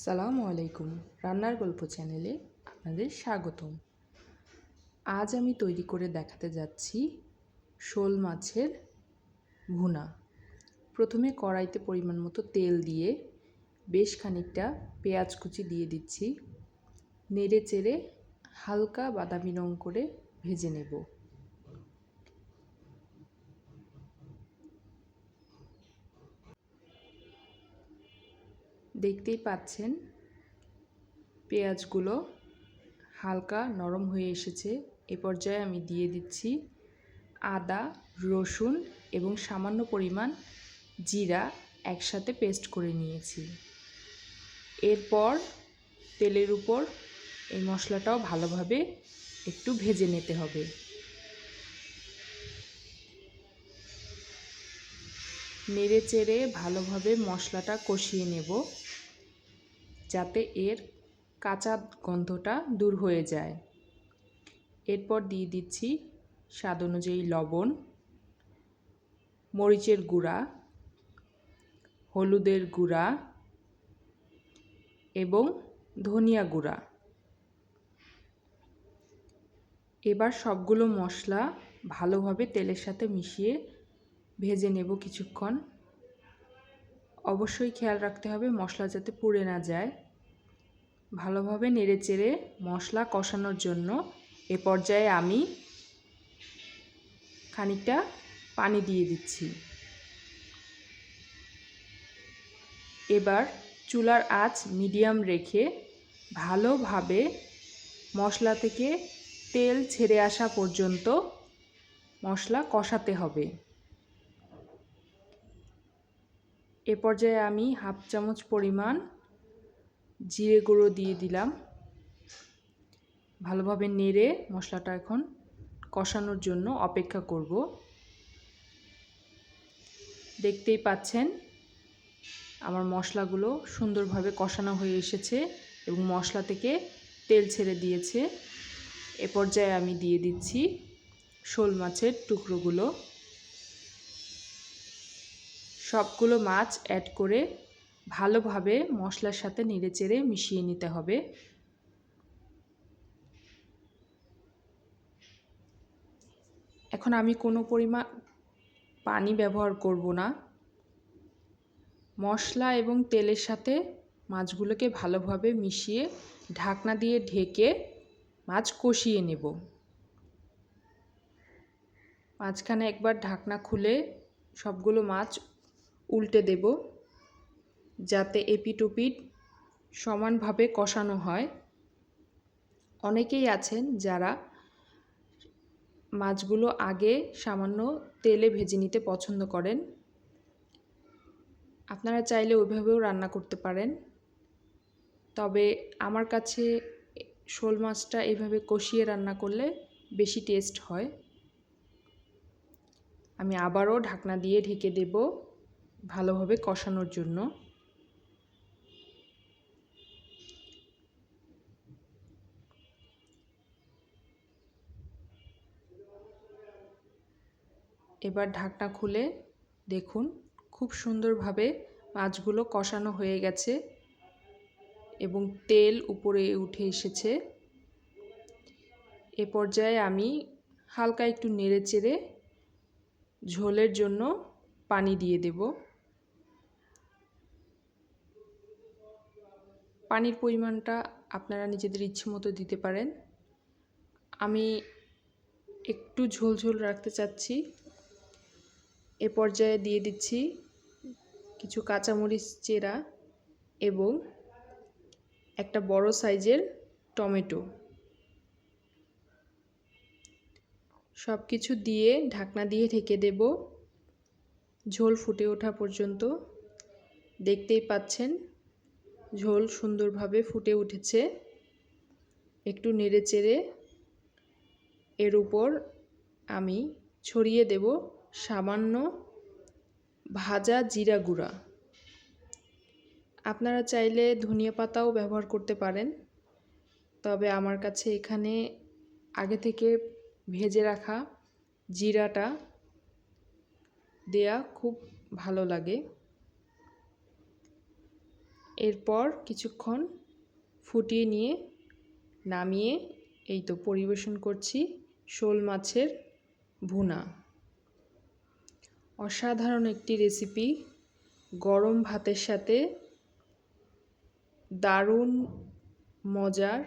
সালামু আলাইকুম। রান্নার গল্প চ্যানেলে আপনাদের স্বাগতম। আজ আমি তৈরি করে দেখাতে যাচ্ছি শোল মাছের ভুনা। প্রথমে কড়াইতে পরিমাণ মতো তেল দিয়ে বেশ খানিকটা পেঁয়াজ কুচি দিয়ে দিচ্ছি। নেড়ে চেড়ে হালকা বাদামি রং করে ভেজে নেব। দেখতেই পাচ্ছেন পেঁয়াজগুলো হালকা নরম হয়ে এসেছে। এ পর্যায়ে আমি দিয়ে দিচ্ছি আদা, রসুন এবং সামান্য পরিমাণ জিরা একসাথে পেস্ট করে নিয়েছি। এরপর তেলের উপর এই মশলাটাও ভালোভাবে একটু ভেজে নিতে হবে। নেড়ে চেড়ে ভালোভাবে মশলাটা কষিয়ে নেব যাতে এর কাঁচা গন্ধটা দূর হয়ে যায়। এরপর দিয়ে দিচ্ছি স্বাদ অনুযায়ী লবণ, মরিচের গুঁড়া, হলুদের গুঁড়া এবং ধনিয়া গুঁড়া। এবার সবগুলো মশলা ভালোভাবে তেলের সাথে মিশিয়ে ভেজে নেব কিছুক্ষণ। অবশ্যই খেয়াল রাখতে হবে মশলা যাতে পুড়ে না যায়। ভালোভাবে নেড়েচেড়ে মশলা কষানোর জন্য এ পর্যায়ে আমি খানিকটা পানি দিয়ে দিচ্ছি। এবার চুলার আঁচ মিডিয়াম রেখে ভালোভাবে মশলা থেকে তেল ছেড়ে আসা পর্যন্ত মশলা কষাতে হবে। এ পর্যায়ে আমি হাফ চামচ পরিমাণ জিরে গুঁড়ো দিয়ে দিলাম। ভালোভাবে নেড়ে মশলাটা এখন কষানোর জন্য অপেক্ষা করব। দেখতেই পাচ্ছেন আমার মশলাগুলো সুন্দরভাবে কষানো হয়ে এসেছে এবং মশলা থেকে তেল ছেড়ে দিয়েছে। এ পর্যায়ে আমি দিয়ে দিচ্ছি শোল মাছের টুকরোগুলো। সবগুলো মাছ অ্যাড করে ভালোভাবে মশলার সাথে নেড়েচেড়ে মিশিয়ে নিতে হবে। এখন আমি কোনো পরিমাণ পানি ব্যবহার করব না। মশলা এবং তেলের সাথে মাছগুলোকে ভালোভাবে মিশিয়ে ঢাকনা দিয়ে ঢেকে মাছ কষিয়ে নেব। মাঝখানে একবার ঢাকনা খুলে সবগুলো মাছ উল্টে দেব যাতে এপিট ওপিট সমানভাবে কষানো হয়। অনেকেই আছেন যারা মাছগুলো আগে সামান্য তেলে ভেজে নিতে পছন্দ করেন। আপনারা চাইলে ওইভাবেও রান্না করতে পারেন, তবে আমার কাছে শোল মাছটা এইভাবে কষিয়ে রান্না করলে বেশি টেস্ট হয়। আমি আবারও ঢাকনা দিয়ে ঢেকে দেব ভালোভাবে কষানোর জন্য। এবার ঢাকনা খুলে দেখুন খুব সুন্দরভাবে মাছগুলো কষানো হয়ে গেছে এবং তেল উপরে উঠে এসেছে। এ পর্যায়ে আমি হালকা একটু নেড়েচেড়ে ঝোলের জন্য পানি দিয়ে দেব। পানির পরিমাণটা আপনারা নিজেদের ইচ্ছে মতো দিতে পারেন। আমি একটু ঝোল ঝোল রাখতে চাচ্ছি। এ পর্যায়ে দিয়ে দিচ্ছি কিছু কাঁচামরিচ চেরা এবং একটা বড় সাইজের টমেটো। সব কিছু দিয়ে ঢাকনা দিয়ে ঢেকে দেব ঝোল ফুটে ওঠা পর্যন্ত। দেখতেই পাচ্ছেন ঝোল সুন্দরভাবে ফুটে উঠেছে। একটু নেড়েচেড়ে এর উপর আমি ছড়িয়ে দেব সামান্য ভাজা জিরা গুঁড়া। আপনারা চাইলে ধনিয়া পাতাও ব্যবহার করতে পারেন, তবে আমার কাছে এখানে আগে থেকে ভেজে রাখা জিরাটা দেয়া খুব ভালো লাগে। এরপর কিছুক্ষণ ফুটিয়ে নিয়ে নামিয়ে এই তো পরিবেশন করছি শোল মাছের ভুনা। অসাধারণ একটি রেসিপি, গরম ভাতের সাথে দারুণ মজার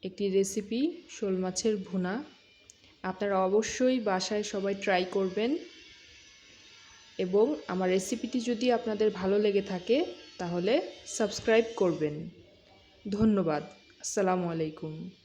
একটি রেসিপি শোল মাছের ভুনা। আপনারা অবশ্যই বাসায় সবাই ট্রাই করবেন এবং আমার রেসিপিটি যদি আপনাদের ভালো লেগে থাকে তাহলে সাবস্ক্রাইব করবেন। ধন্যবাদ। আসসালামু আলাইকুম।